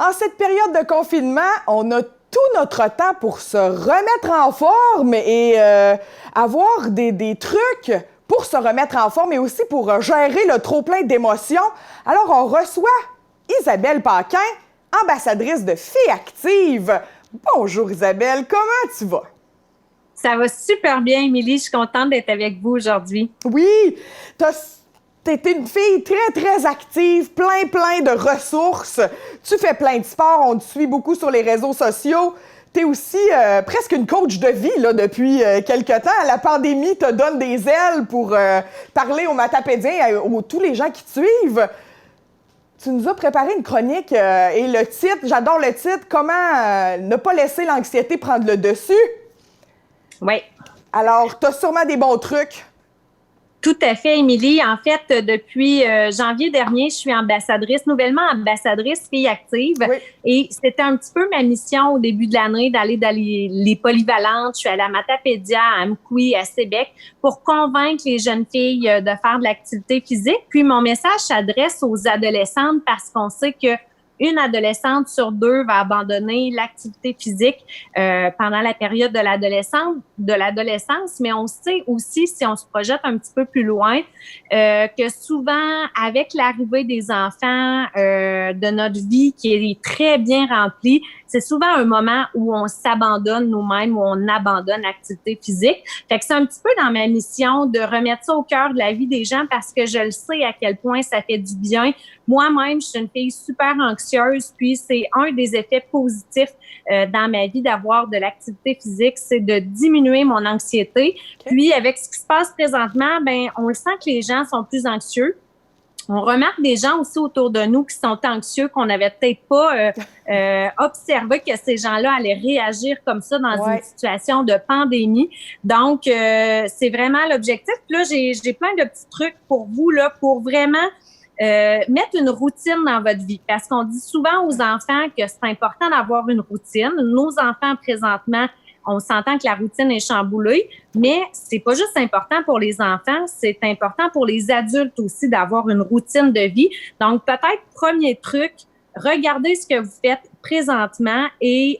En cette période de confinement, on a tout notre temps pour se remettre en forme et avoir des trucs pour se remettre en forme et aussi pour gérer le trop-plein d'émotions. Alors, on reçoit Isabelle Paquin, ambassadrice de Filles actives. Bonjour Isabelle, comment tu vas? Ça va super bien, Émilie. Je suis contente d'être avec vous aujourd'hui. Oui, t'es une fille très, très active, plein de ressources. Tu fais plein de sports, on te suit beaucoup sur les réseaux sociaux. T'es aussi presque une coach de vie là, depuis quelque temps. La pandémie te donne des ailes pour parler aux matapédiens, à tous les gens qui te suivent. Tu nous as préparé une chronique et le titre, j'adore le titre, « Comment ne pas laisser l'anxiété prendre le dessus ». Oui. Alors, t'as sûrement des bons trucs. Tout à fait, Émilie. En fait, depuis janvier dernier, je suis nouvellement ambassadrice Filles actives. Oui. Et c'était un petit peu ma mission au début de l'année d'aller dans les polyvalentes. Je suis allée à Matapédia, à Amkoui, à Sébec pour convaincre les jeunes filles de faire de l'activité physique. Puis mon message s'adresse aux adolescentes parce qu'on sait que une adolescente sur deux va abandonner l'activité physique pendant la période de l'adolescence, mais on sait aussi, si on se projette un petit peu plus loin, que souvent, avec l'arrivée des enfants de notre vie qui est très bien remplie, c'est souvent un moment où on s'abandonne nous-mêmes, où on abandonne l'activité physique. Fait que c'est un petit peu dans ma mission de remettre ça au cœur de la vie des gens parce que je le sais à quel point ça fait du bien. Moi-même, je suis une fille super anxieuse, puis c'est un des effets positifs dans ma vie d'avoir de l'activité physique, c'est de diminuer mon anxiété. Okay. Puis avec ce qui se passe présentement, ben on le sent que les gens sont plus anxieux. On remarque des gens aussi autour de nous qui sont anxieux, qu'on n'avait peut-être pas observé que ces gens-là allaient réagir comme ça dans une situation de pandémie. Donc, c'est vraiment l'objectif. Puis là, j'ai plein de petits trucs pour vous, là, pour vraiment mettre une routine dans votre vie. Parce qu'on dit souvent aux enfants que c'est important d'avoir une routine. Nos enfants, présentement, on s'entend que la routine est chamboulée, mais c'est pas juste important pour les enfants, c'est important pour les adultes aussi d'avoir une routine de vie. Donc, peut-être, premier truc, regardez ce que vous faites présentement et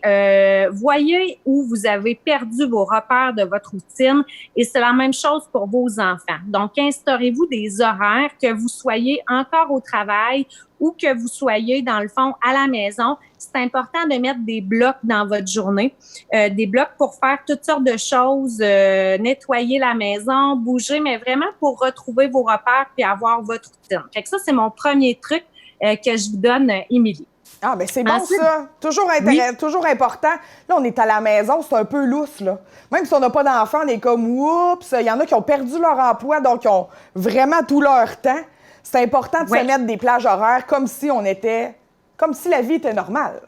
voyez où vous avez perdu vos repères de votre routine. Et c'est la même chose pour vos enfants. Donc, instaurez-vous des horaires, que vous soyez encore au travail ou que vous soyez, dans le fond, à la maison. C'est important de mettre des blocs dans votre journée, des blocs pour faire toutes sortes de choses, nettoyer la maison, bouger, mais vraiment pour retrouver vos repères puis avoir votre routine. Fait que ça, c'est mon premier truc que je vous donne, Émilie. Ah, bien, c'est bon, ensuite, ça. Toujours intéressant, toujours important. Là, on est à la maison, c'est un peu lousse, là. Même si on n'a pas d'enfants, on est comme, oups, il y en a qui ont perdu leur emploi, donc ils ont vraiment tout leur temps. C'est important de se mettre des plages horaires comme si la vie était normale.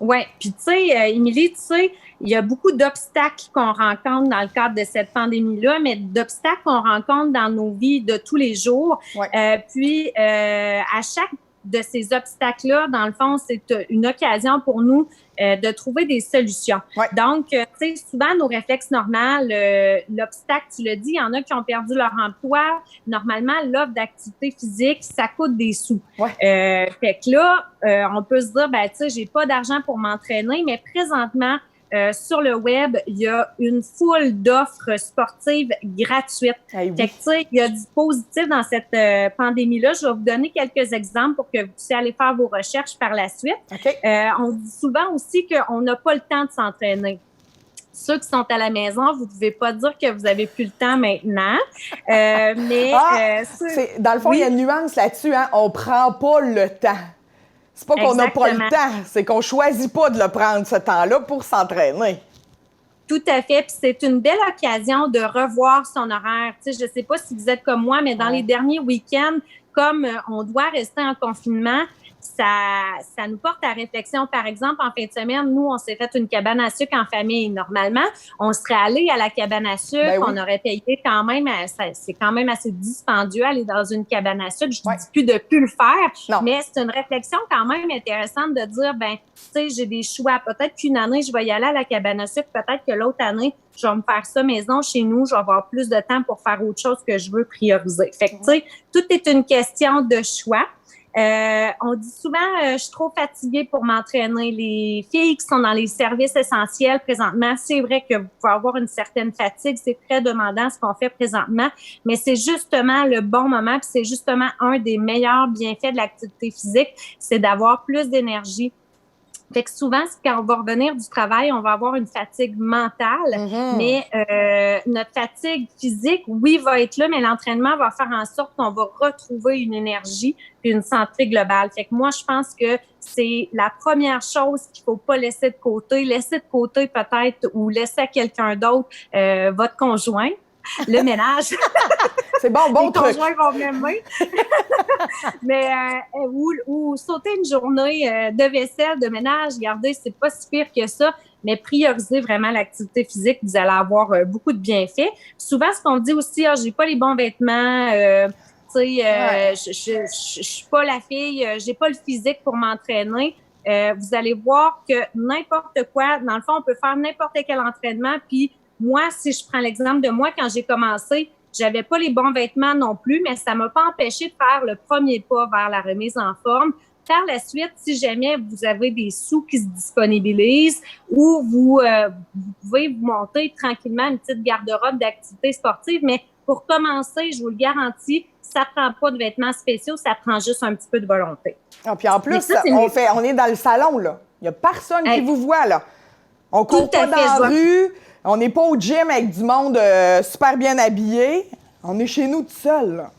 Oui, puis tu sais, Émilie, tu sais, il y a beaucoup d'obstacles qu'on rencontre dans le cadre de cette pandémie-là, mais d'obstacles qu'on rencontre dans nos vies de tous les jours. Puis, à chaque de ces obstacles-là, dans le fond, c'est une occasion pour nous de trouver des solutions. Donc, tu sais, souvent, nos réflexes normaux, l'obstacle, tu le dis, il y en a qui ont perdu leur emploi. Normalement, l'offre d'activité physique, ça coûte des sous. Fait que là, on peut se dire, ben, tu sais, j'ai pas d'argent pour m'entraîner, mais présentement, sur le web, il y a une foule d'offres sportives gratuites. Fait que, tu sais, il y a du positif dans cette pandémie-là. Je vais vous donner quelques exemples pour que vous puissiez aller faire vos recherches par la suite. On dit souvent aussi qu'on n'a pas le temps de s'entraîner. Ceux qui sont à la maison, vous ne pouvez pas dire que vous n'avez plus le temps maintenant. Dans le fond, il y a une nuance là-dessus. Hein? On ne prend pas le temps. C'est pas qu'on n'a pas le temps, c'est qu'on choisit pas de le prendre, ce temps-là, pour s'entraîner. Tout à fait. Puis c'est une belle occasion de revoir son horaire. Tu sais, je sais pas si vous êtes comme moi, mais dans les derniers week-ends, comme on doit rester en confinement, ça nous porte à réflexion. Par exemple, en fin de semaine, nous, on s'est fait une cabane à sucre en famille. Normalement, on serait allé à la cabane à sucre, on aurait payé quand même, c'est quand même assez dispendieux aller dans une cabane à sucre. Je ne dis plus de plus le faire, mais c'est une réflexion quand même intéressante de dire, ben, tu sais, j'ai des choix. Peut-être qu'une année, je vais y aller à la cabane à sucre. Peut-être que l'autre année, je vais me faire ça maison chez nous. Je vais avoir plus de temps pour faire autre chose que je veux prioriser. Fait que, tu sais, tout est une question de choix. On dit souvent, je suis trop fatiguée pour m'entraîner. Les filles qui sont dans les services essentiels présentement, c'est vrai que vous pouvez avoir une certaine fatigue. C'est très demandant ce qu'on fait présentement, mais c'est justement le bon moment. Puis c'est justement un des meilleurs bienfaits de l'activité physique, c'est d'avoir plus d'énergie. Fait que souvent, quand on va revenir du travail, on va avoir une fatigue mentale, mais notre fatigue physique, oui, va être là, mais l'entraînement va faire en sorte qu'on va retrouver une énergie et une santé globale. Fait que moi, je pense que c'est la première chose qu'il faut pas laisser de côté. Laisser de côté peut-être ou laisser à quelqu'un d'autre votre conjoint. Le ménage. C'est bon Les truc. conjoints vont m'aimer. Mais ou sauter une journée de vaisselle, de ménage, regardez, c'est pas si pire que ça, mais priorisez vraiment l'activité physique, vous allez avoir beaucoup de bienfaits. Souvent, ce qu'on dit aussi, j'ai pas les bons vêtements, je suis pas la fille, j'ai pas le physique pour m'entraîner. Vous allez voir que n'importe quoi, dans le fond, on peut faire n'importe quel entraînement, puis moi, si je prends l'exemple de moi, quand j'ai commencé, j'avais pas les bons vêtements non plus, mais ça m'a pas empêché de faire le premier pas vers la remise en forme. Par la suite, si jamais vous avez des sous qui se disponibilisent ou vous pouvez vous monter tranquillement une petite garde-robe d'activité sportive, mais pour commencer, je vous le garantis, ça prend pas de vêtements spéciaux, ça prend juste un petit peu de volonté. Ah, puis en plus, ça, on est dans le salon, là. Il n'y a personne qui vous voit, là. On court pas dans la rue. On n'est pas au gym avec du monde super bien habillé. On est chez nous tout seul, là.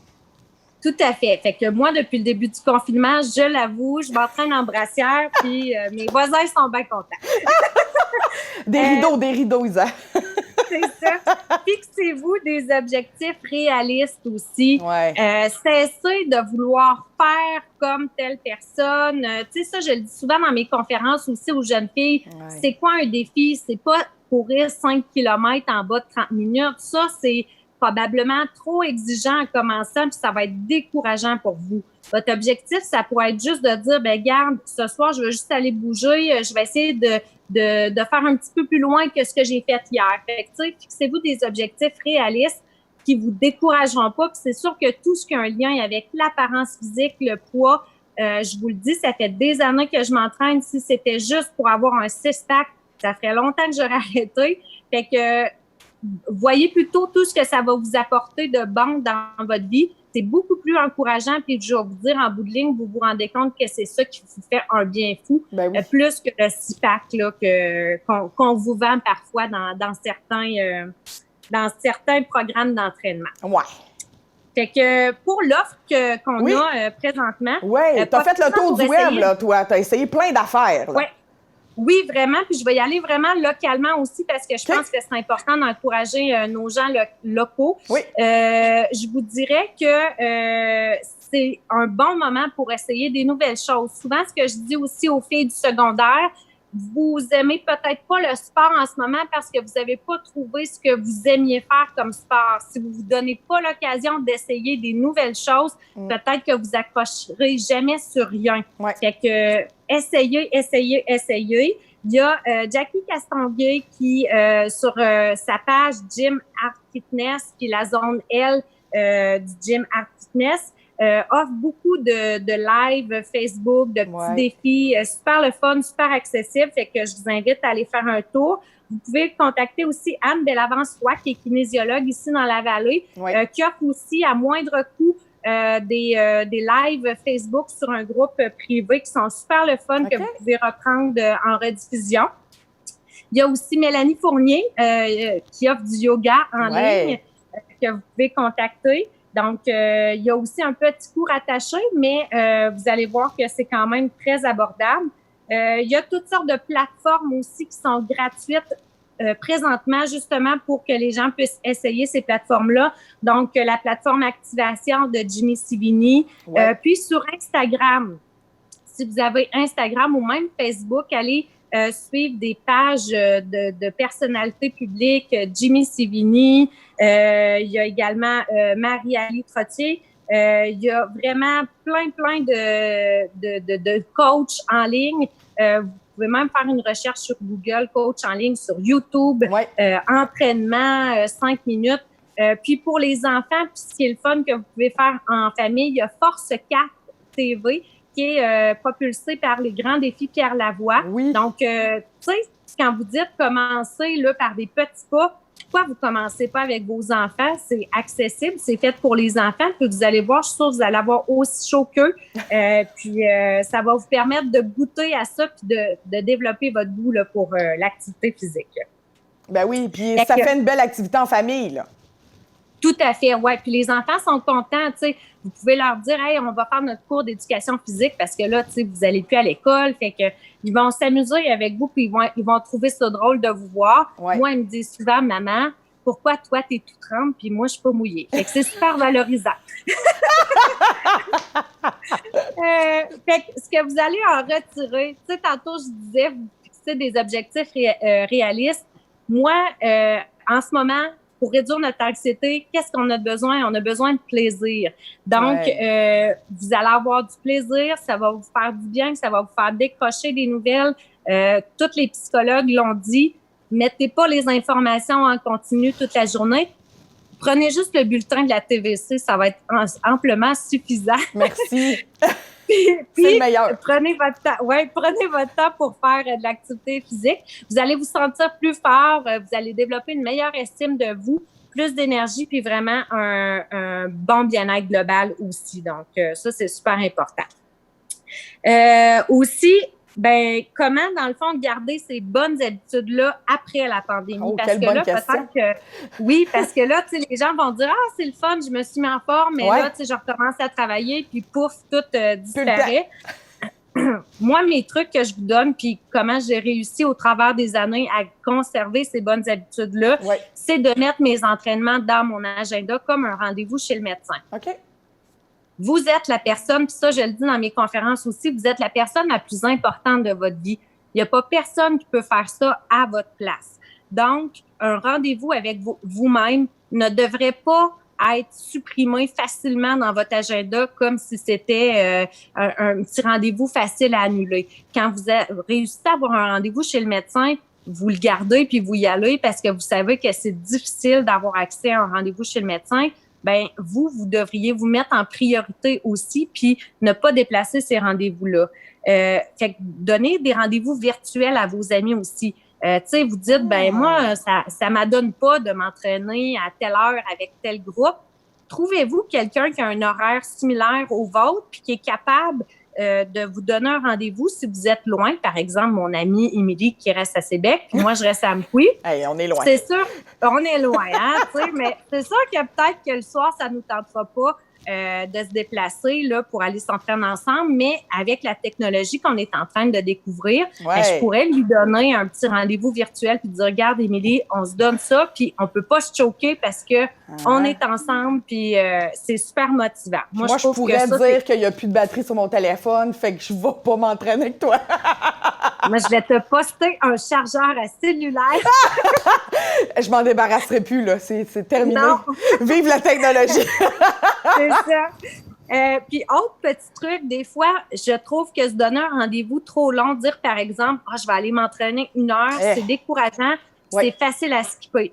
Tout à fait. Fait que moi, depuis le début du confinement, je l'avoue, je m'entraîne en brassière, puis mes voisins sont bien contents. Des rideaux, Isa. C'est ça. Fixez-vous des objectifs réalistes aussi. Ouais. Cessez de vouloir faire comme telle personne. Tu sais, ça, je le dis souvent dans mes conférences aussi aux jeunes filles. Ouais. C'est quoi un défi? C'est pas courir 5 km en bas de 30 minutes. Ça, c'est probablement trop exigeant en commençant, puis ça va être décourageant pour vous. Votre objectif, ça pourrait être juste de dire, ben garde, ce soir, je vais juste aller bouger, je vais essayer de faire un petit peu plus loin que ce que j'ai fait hier. Fait que, tu sais, fixez-vous des objectifs réalistes qui vous décourageront pas. Puis c'est sûr que tout ce qui a un lien avec l'apparence physique, le poids, je vous le dis, ça fait des années que je m'entraîne. Si c'était juste pour avoir un six-pack, ça ferait longtemps que j'aurais arrêté. Fait que voyez plutôt tout ce que ça va vous apporter de bon dans votre vie. C'est beaucoup plus encourageant. Puis je vais vous dire, en bout de ligne, vous vous rendez compte que c'est ça qui vous fait un bien fou, ben oui. Plus que le six-pack là, qu'on vous vend parfois dans certains programmes d'entraînement. Ouais. Fait que pour l'offre qu'on a présentement... Oui, tu as fait le tour du web, là, toi. Tu as essayé plein d'affaires. Oui. Oui, vraiment. Puis je vais y aller vraiment localement aussi parce que je pense que c'est important d'encourager nos gens locaux. Oui. Je vous dirais que c'est un bon moment pour essayer des nouvelles choses. Souvent, ce que je dis aussi aux filles du secondaire, vous aimez peut-être pas le sport en ce moment parce que vous n'avez pas trouvé ce que vous aimiez faire comme sport. Si vous ne vous donnez pas l'occasion d'essayer des nouvelles choses, peut-être que vous accrocherez jamais sur rien. Ouais. Fait que essayez. Il y a Jackie Castonguay qui, sur sa page Gym Art Fitness, qui est la zone L du Gym Art Fitness, offre beaucoup de live Facebook, de petits défis, super le fun, super accessible. Fait que je vous invite à aller faire un tour. Vous pouvez contacter aussi Anne Bellavance-Roy, qui est kinésiologue ici dans la vallée, qui offre aussi à moindre coût des lives Facebook sur un groupe privé qui sont super le fun, que vous pouvez reprendre en rediffusion. Il y a aussi Mélanie Fournier qui offre du yoga en ligne que vous pouvez contacter. Donc, il y a aussi un petit cours attaché, mais vous allez voir que c'est quand même très abordable. Il y a toutes sortes de plateformes aussi qui sont gratuites présentement, justement, pour que les gens puissent essayer ces plateformes-là. Donc, la plateforme Activation de Jimmy Sivini. Puis, sur Instagram, si vous avez Instagram ou même Facebook, allez suivre des pages de personnalités publiques, Jimmy Sivini. Il y a également Marie-Ali Trottier. Il y a vraiment plein de coachs en ligne. Vous pouvez même faire une recherche sur Google, coach en ligne, sur YouTube, entraînement, 5 minutes. Puis pour les enfants, puis ce qui est le fun que vous pouvez faire en famille, il y a Force 4 TV qui est propulsé par les grands défis Pierre Lavoie. Oui. Donc, tu sais, quand vous dites commencer là, par des petits pas, pourquoi vous commencez pas avec vos enfants? C'est accessible, c'est fait pour les enfants. Puis vous allez voir, je suis sûre que vous allez avoir aussi chaud qu'eux. Puis ça va vous permettre de goûter à ça puis de développer votre goût là, pour l'activité physique. Ben oui, puis ça fait une belle activité en famille, là. Tout à fait, ouais. Puis les enfants sont contents, tu sais. Vous pouvez leur dire, hey, on va faire notre cours d'éducation physique parce que là, tu sais, vous n'allez plus à l'école. Fait que ils vont s'amuser avec vous puis ils vont trouver ça drôle de vous voir. Ouais. Moi, ils me disent souvent, maman, pourquoi toi, t'es tout trempe puis moi, je suis pas mouillée. Fait que c'est super valorisant. Fait que ce que vous allez en retirer, tu sais, tantôt, je disais, vous fixez des objectifs réalistes. Moi, en ce moment, pour réduire notre anxiété, qu'est-ce qu'on a besoin? On a besoin de plaisir. Donc, vous allez avoir du plaisir, ça va vous faire du bien, ça va vous faire décrocher des nouvelles. Tous les psychologues l'ont dit. Mettez pas les informations en continu toute la journée. Prenez juste le bulletin de la TVC, ça va être amplement suffisant. Merci. Puis, c'est le meilleur. Prenez votre temps pour faire de l'activité physique. Vous allez vous sentir plus fort, vous allez développer une meilleure estime de vous, plus d'énergie, puis vraiment un bon bien-être global aussi. Donc, ça, c'est super important. Aussi, ben comment, dans le fond, garder ces bonnes habitudes-là après la pandémie? Oh, parce que là, peut-être que... Oui, parce que là, tu sais, les gens vont dire « Ah, c'est le fun, je me suis mis en forme, mais là, tu sais, je recommence à travailler, puis pouf, tout disparaît. » Moi, mes trucs que je vous donne, puis comment j'ai réussi au travers des années à conserver ces bonnes habitudes-là, c'est de mettre mes entraînements dans mon agenda comme un rendez-vous chez le médecin. OK. Vous êtes la personne, puis ça, je le dis dans mes conférences aussi, vous êtes la personne la plus importante de votre vie. Il n'y a pas personne qui peut faire ça à votre place. Donc, un rendez-vous avec vous-même ne devrait pas être supprimé facilement dans votre agenda comme si c'était un petit rendez-vous facile à annuler. Quand vous réussissez à avoir un rendez-vous chez le médecin, vous le gardez puis vous y allez parce que vous savez que c'est difficile d'avoir accès à un rendez-vous chez le médecin. Ben vous devriez vous mettre en priorité aussi puis ne pas déplacer ces rendez-vous-là. Fait que donner des rendez-vous virtuels à vos amis aussi. Tu sais, vous dites, ben moi, ça m'adonne pas de m'entraîner à telle heure avec tel groupe. Trouvez-vous quelqu'un qui a un horaire similaire au vôtre puis qui est capable de vous donner un rendez-vous si vous êtes loin. Par exemple, mon amie Émilie qui reste à Sébec, puis moi, je reste à Amqui. Hey, on est loin. C'est sûr, on est loin, hein, tu sais, mais c'est sûr que peut-être que le soir, ça nous tentera pas de se déplacer là, pour aller s'entraîner ensemble, mais avec la technologie qu'on est en train de découvrir, ben, je pourrais lui donner un petit rendez-vous virtuel puis dire, regarde, Émilie, on se donne ça, puis on peut pas se choquer parce que on est ensemble, puis c'est super motivant. Moi je pourrais dire qu'il y a plus de batterie sur mon téléphone, fait que je vais pas m'entraîner avec toi. Moi, je vais te poster un chargeur à cellulaire. Je m'en débarrasserai plus, là. C'est terminé. Non. Vive la technologie! C'est ça. Puis, autre petit truc, des fois, je trouve que se donner un rendez-vous trop long, dire par exemple, je vais aller m'entraîner 1 heure, c'est décourageant, c'est facile à skipper.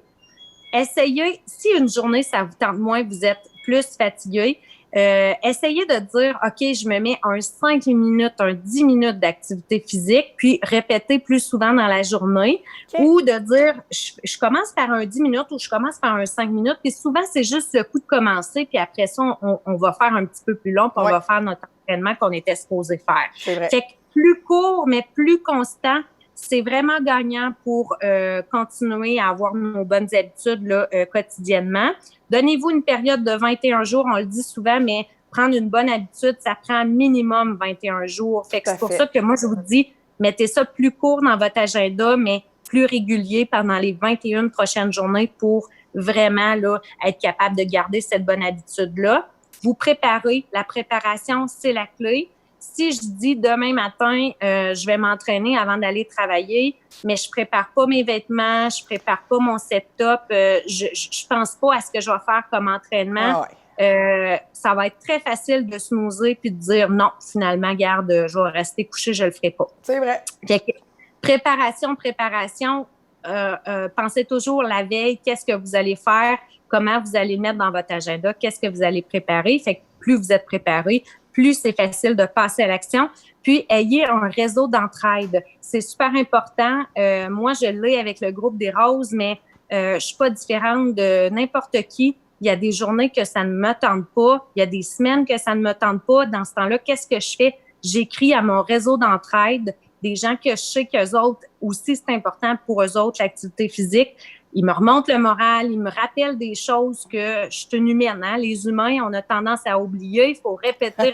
Essayez, si une journée, ça vous tente moins, vous êtes plus fatigué, essayez de dire, OK, je me mets un 5 minutes, un 10 minutes d'activité physique, puis répétez plus souvent dans la journée, ou de dire, je commence par un 10 minutes ou je commence par un 5 minutes, puis souvent, c'est juste le coup de commencer, puis après ça, on va faire un petit peu plus long, puis on va faire notre entraînement qu'on était supposé faire. C'est vrai. Fait que plus court, mais plus constant, c'est vraiment gagnant pour continuer à avoir nos bonnes habitudes là, quotidiennement. Donnez-vous une période de 21 jours, on le dit souvent, mais prendre une bonne habitude, ça prend minimum 21 jours. Fait que c'est pour ça que moi, je vous dis, mettez ça plus court dans votre agenda, mais plus régulier pendant les 21 prochaines journées pour vraiment là, être capable de garder cette bonne habitude-là. Vous préparez. La préparation, c'est la clé. Si je dis demain matin, je vais m'entraîner avant d'aller travailler, mais je prépare pas mes vêtements, je prépare pas mon setup, je pense pas à ce que je vais faire comme entraînement, ça va être très facile de snoozer puis de dire non, finalement, garde, je vais rester couché, je le ferai pas. C'est vrai. Fait que, préparation, pensez toujours la veille, qu'est-ce que vous allez faire, comment vous allez le mettre dans votre agenda, qu'est-ce que vous allez préparer. Fait que plus vous êtes préparé, plus c'est facile de passer à l'action. Puis, ayez un réseau d'entraide. C'est super important. Moi, je l'ai avec le groupe des Roses, mais je suis pas différente de n'importe qui. Il y a des journées que ça ne me tente pas. Il y a des semaines que ça ne me tente pas. Dans ce temps-là, qu'est-ce que je fais? J'écris à mon réseau d'entraide, des gens que je sais qu'eux autres aussi, c'est important pour eux autres, l'activité physique. Ils me remontent le moral, ils me rappellent des choses que je suis une humaine. Hein? Les humains, on a tendance à oublier. Il faut répéter.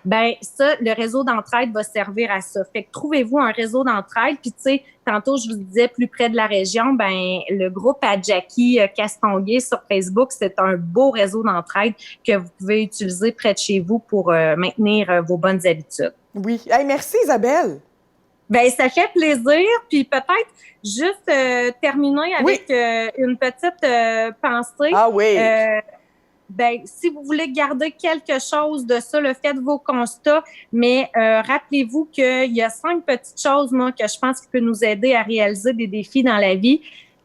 Ben ça, le réseau d'entraide va servir à ça. Fait que trouvez-vous un réseau d'entraide. Puis tu sais, tantôt je vous disais plus près de la région, ben le groupe à Jackie Castonguay sur Facebook, c'est un beau réseau d'entraide que vous pouvez utiliser près de chez vous pour maintenir vos bonnes habitudes. Oui. Hey, merci Isabelle. Ben ça fait plaisir. Puis peut-être juste terminer avec une petite pensée. Ah oui. Ben, si vous voulez garder quelque chose de ça, faites vos constats, mais rappelez-vous qu'il y a 5 petites choses, moi, que je pense qui peuvent nous aider à réaliser des défis dans la vie.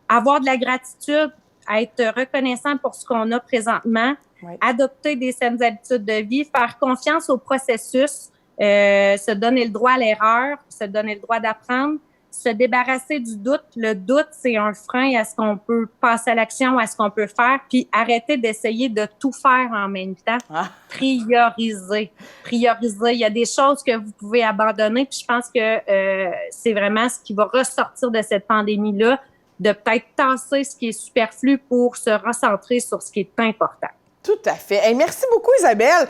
Avoir de la gratitude, être reconnaissant pour ce qu'on a présentement, adopter des saines habitudes de vie, faire confiance au processus, se donner le droit à l'erreur, se donner le droit d'apprendre, se débarrasser du doute. Le doute, c'est un frein à ce qu'on peut passer à l'action, à ce qu'on peut faire, puis arrêter d'essayer de tout faire en même temps. Prioriser. Il y a des choses que vous pouvez abandonner, puis je pense que c'est vraiment ce qui va ressortir de cette pandémie-là, de peut-être tasser ce qui est superflu pour se recentrer sur ce qui est important. Tout à fait. Hey, merci beaucoup, Isabelle.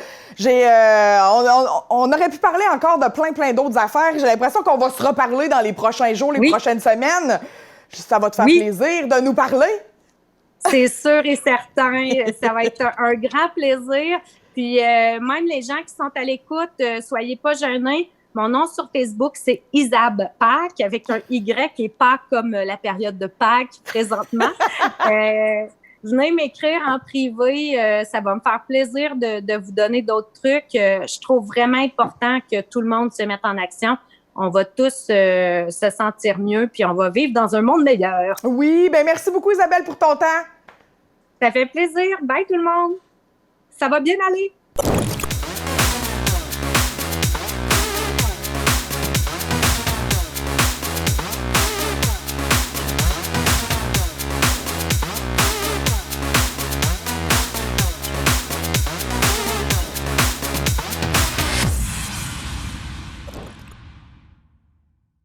On aurait pu parler encore de plein d'autres affaires. J'ai l'impression qu'on va se reparler dans les prochains jours, les prochaines semaines. Ça va te faire plaisir de nous parler? C'est sûr et certain. Ça va être un grand plaisir. Puis même les gens qui sont à l'écoute, soyez pas gênés. Mon nom sur Facebook, c'est Isab Pâques, avec un Y et pas comme la période de Pâques présentement. Venez m'écrire en privé, ça va me faire plaisir de vous donner d'autres trucs. Je trouve vraiment important que tout le monde se mette en action. On va tous se sentir mieux, puis on va vivre dans un monde meilleur. Oui, ben merci beaucoup Isabelle pour ton temps. Ça fait plaisir. Bye tout le monde. Ça va bien aller.